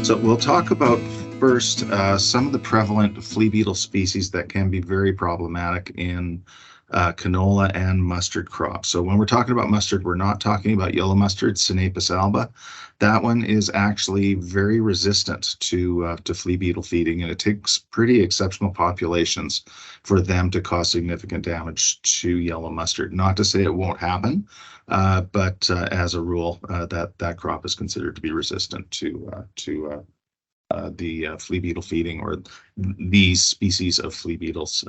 So we'll talk about first some of the prevalent flea beetle species that can be very problematic in canola and mustard crops. So when we're talking about mustard, we're not talking about yellow mustard, Sinapis alba. That one is actually very resistant to flea beetle feeding, and it takes pretty exceptional populations for them to cause significant damage to yellow mustard. Not to say it won't happen, but as a rule, that crop is considered to be resistant to the flea beetle feeding, or these species of flea beetles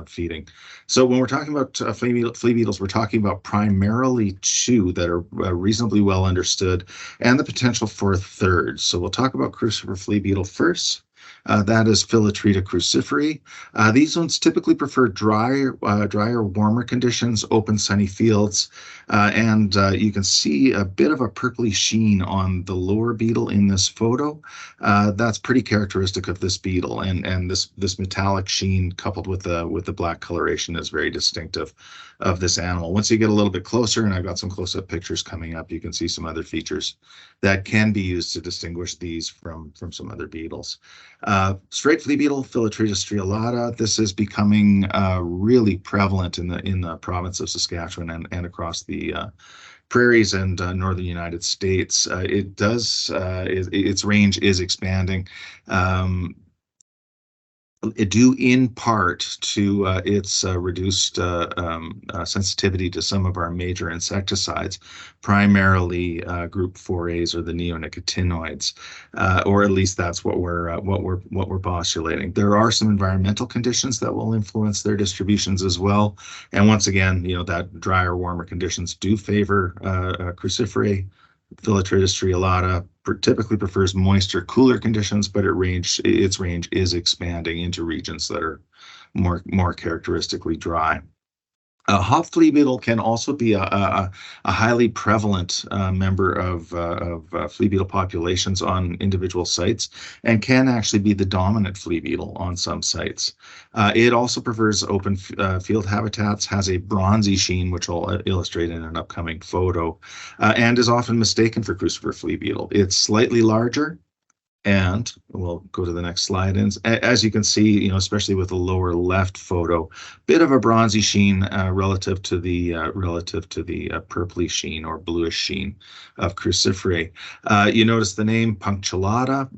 feeding. So when we're talking about flea beetles, we're talking about primarily two that are reasonably well understood, and the potential for a third. So we'll talk about crucifer flea beetle first. That is Philotreta cruciferi. These ones typically prefer drier, warmer conditions, open sunny fields, and you can see a bit of a purpley sheen on the lower beetle in this photo. That's pretty characteristic of this beetle, and this metallic sheen coupled with the black coloration is very distinctive of this animal. Once you get a little bit closer, and I've got some close-up pictures coming up, you can see some other features that can be used to distinguish these from some other beetles. Straight flea beetle, Philotreta striolata. This is becoming really prevalent in the province of Saskatchewan and across the prairies and northern United States. Its range is expanding. Due in part to its reduced sensitivity to some of our major insecticides, primarily group 4As or the neonicotinoids, or at least that's what we're postulating. There are some environmental conditions that will influence their distributions as well, and once again, that drier, warmer conditions do favor cruciferi. Philotreta striolata typically prefers moister, cooler conditions, but its range is expanding into regions that are more characteristically dry. Hop flea beetle can also be a highly prevalent member of flea beetle populations on individual sites, and can actually be the dominant flea beetle on some sites. It also prefers open field habitats, has a bronzy sheen, which I'll illustrate in an upcoming photo, and is often mistaken for crucifer flea beetle. It's slightly larger, and we'll go to the next slide. And as you can see, especially with the lower left photo, bit of a bronzy sheen relative to the purpley sheen or bluish sheen of cruciferi. You notice the name punctulata,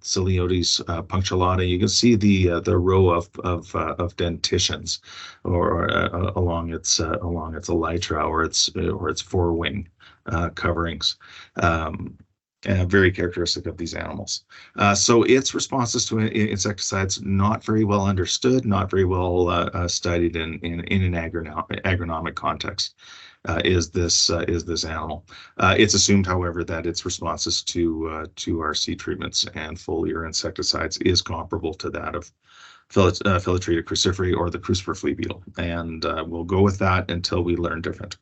Celiotes punctulata. You can see the row of dentitions or along its elytra or its forewing coverings. Very characteristic of these animals. So its responses to insecticides not very well understood, not very well studied in an agronomic context. Is this animal? It's assumed, however, that its responses to our seed treatments and foliar insecticides is comparable to that of Philotreta cruciferi or the crucifer flea beetle, and we'll go with that until we learn different.